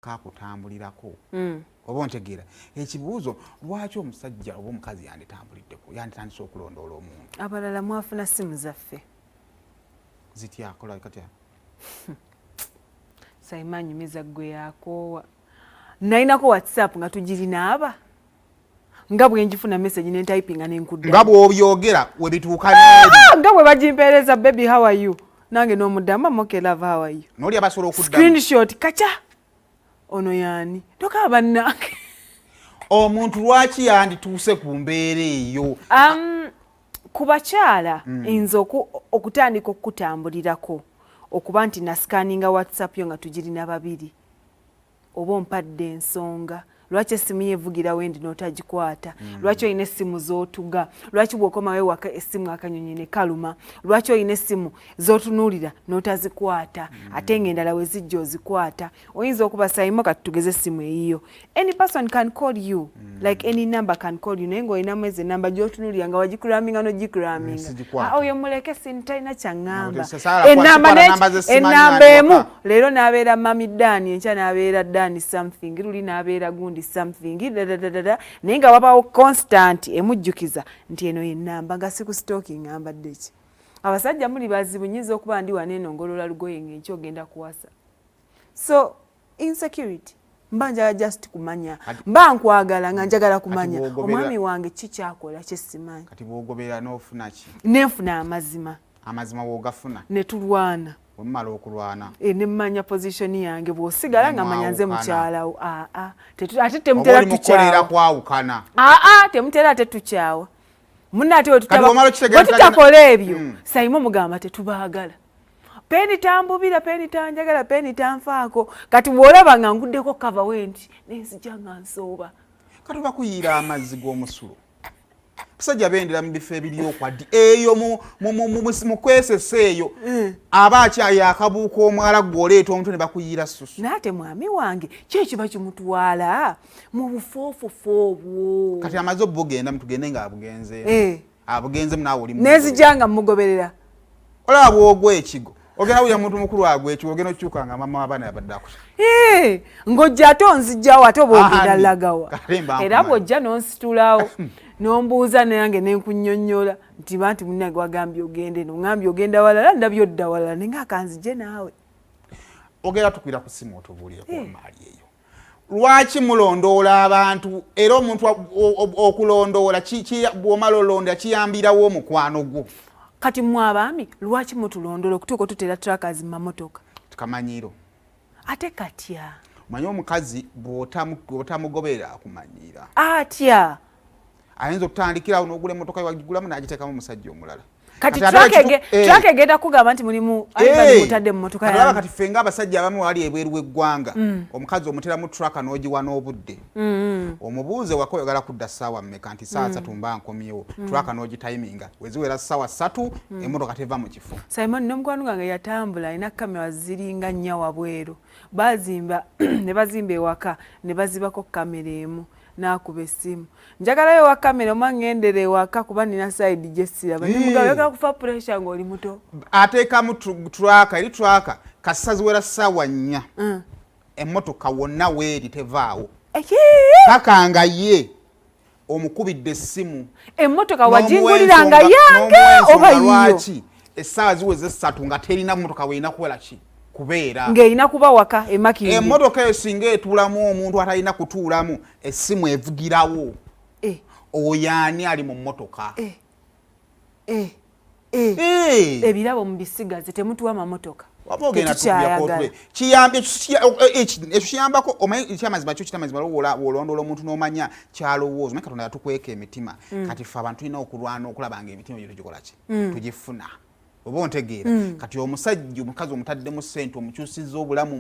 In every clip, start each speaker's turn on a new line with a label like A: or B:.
A: kakutambulirako oba ontegeera ekibuuzo lwaki omusajja oba omukazi yanditambuliddeko yanditandise okulondoola omuntu
B: abalala mwafuna simu zaffe
A: zityakola katya
B: Saymore nyumiza ggwe yakoowa nalinako WhatsApp nga tugirinaaba nga bwe njifuna message ne typinga ne nkudda
A: nga bw'obyogera we bituuka n'eri
B: nga bwe bagimpeereza baby how are you nange n'omuddamu I'm okay love how are you
A: n'oli abasobola okuddamu
B: screenshot kaca ono yaani toka bannange
A: omuntu lwaki yandituuse ku mbeera eyo
B: ku bakyala nze okutandika okutambulirako okuba nti nasikaninga WhatsApp yo nga tugirina babiri oba ompadde ensonga lwaki essimu yevugira wendi n'otagikwata lwaki olina essimu z'otuga lwaki bw'okoma wewaka essimu akanyonyi ne kaluma lwaki olina essimu z'otunuulira n'otazikwata ate ng'endala we zijja ozikwata oyinza okuba Saymore kati tugeze essimu eyiyo any person can call you like any number can call you naye ng'olinamu ezo enamba gy'otunuulira nga wagikuraminga n'ogikuraminga oyo muleke sinu talina kyaŋŋamba ennamba emu leero n'abeera mami Dani enkya n'abeera Dani something luli n'abeera gundi something naye nga wabaawo constant emujjukiza nti eno yenamba nga sikustalking ambadde ki abasajja muli bazibu nyiza okuba ndi waneeno ngolola lugoye ng'enkya ogenda kuwasa so insecurity mba njagala just kumanya mba nkwagala nga njagala kumanya omwami wange ki kyakola kyesimanyi
A: kati bw'ogobera n'ofuna ki
B: nenfuna amazima
A: bw'ogafuna
B: ne tulwana
A: omumala okulwana
B: nemmanya position yange bw'osigala nga manya nze mukyalawo ate temutera
A: kwawukana
B: temutera ate tukyawa munna ate wetutakola ebyo Saymore mugamba tetubaagala peni tambubira peni tanjagala peni tanfaako kati bw'olaba nga nguddeko kava wenti nenzija nga nsooba
A: kati bakuyiira amazzi g'omusulo basajja bendera mu bifo ebiryokwaddi eyo mu kwesesa eyo aba akyayo akabuuka omwala gw'oleeta omuntu ne bakuyiira susu
B: naate mwami wange kyekiba kimutwala mu bufoofofo obwo
A: kati amaze obugenda mutugende nga abugenzemu naawe oli
B: nezija nga mugoberera
A: olaba bwogwa ekigo ogenda wulira muntu mukulu agwa ekigo ogenda okyuka nga mama w'abaana yabadde akusa
B: ng'ojja ate onzijjawo ate oba ogenda lagawa era bw'ojja n'onsitulawo nombuuza nange nenkunnyonnyola nti banti munnange wagambye ogende noŋambye ogenda walala ndabye odda walala nenga akanzije naawe
A: ogera tukwira ku simu otubuulireko maali eyo lwaki mulondoola abantu era omuntu okulondoola bw'omala olonda kiyambirawo omukwano gwo
B: kati mwe abaami lwaki mutulondoola okutuuka otutera trackers mu mamotoka
A: tukamanyiro
B: ate katya
A: manye omukazi bw'otamugoberera akumanyiira
B: atya
A: ayinza okutandikirawo n'ogula emmotoka wagigulamu n'agiteekamu omusajja omulala
B: kati track egenda kugamba nti mulimu alibali mutadde mu motoka yange
A: kati ffe ng'abasajja abamu wali ebweru w'eggwanga omukazi omuteramu traka n'ogiwa n'obudde omubuuze wako oyagala kudda ssaawa mmeka nti ssaawa 3 mba nkomyewo traka n'ogitayiminga weziwera ssaawa 3 emmotoka teva mu kifo
B: Saymore n'omukwano gwange yatambula alina kamera ziringa nnya wabweru bazimba ne bazimba ewaka ne bazibako kamera emu nakuba essimu njagalayo wa kamera omwangendere waka kuba nina side gyessiraba nimugabeka kufa pressure ng'oli muto
A: ateekamu traka eri traka kasaziwera ssaawa 4 emmotoka wonna weeri tevaawo paka nga ye omukubidde essimu
B: emmotoka waginguliranga yange oba yiyo
A: essaawa ziweze 3 nga terina mmotoka weerina kuwera ki kubeera
B: ng'erina kuba waka emakindi
A: emmotoka eyo singa etuulamu omuntu atalina kutuulamu essimu evugirawo oyaani ali mu mmotoka
B: ebirabo mu bisigaze temutuwa mamotoka
A: ekiyambako omanyi kyamazima kyo kitamazima olondoola omuntu n'omanya kyalowooza omanyi Katonda yatukweka emitima kati ffe abantu tulina okulwana okulaba nga emitima gyo tugikola ki tugifuna oba ontegeera kati omusajja omukazi omutaddemu ssente omukyusizza obulamu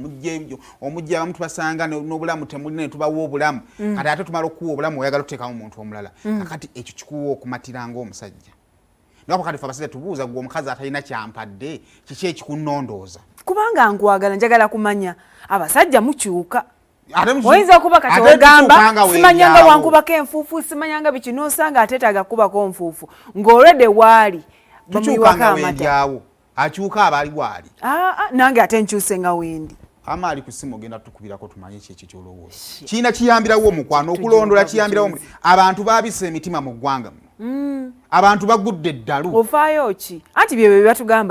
A: omujja abamu tubasanga n'obulamu temulina ne tubawa obulamu kati ate tumala okuwa obulamu oyagala tuteekamu omuntu omulala kakati ekyo kikuwa okumatira ng'omusajja naye kati ffe abasajja tubuuza gwe omukazi atalina kyampadde kiki ekikunnondooza
B: kubanga nkwagala njagala kumanya abasajja mukyuka oyinza okuba kati ogamba simanyanga wankubako enfuufu simanyanga biki n'osanga ateetaaga kubako nfuufu ng'olwedde waali
A: tukyukanga wendiawo akyuka abaali waali
B: nange ate nkyuse nga wendi
A: amaali ku simu ogenda tukubirako tumanye kiki kyolowooza kiina kiyambirawo omukwano okulondoola kiyambirawo abantu baabisa emitima mu ggwanga muno abantu bagudde eddalu
B: ofaayo ki anti bye batugamba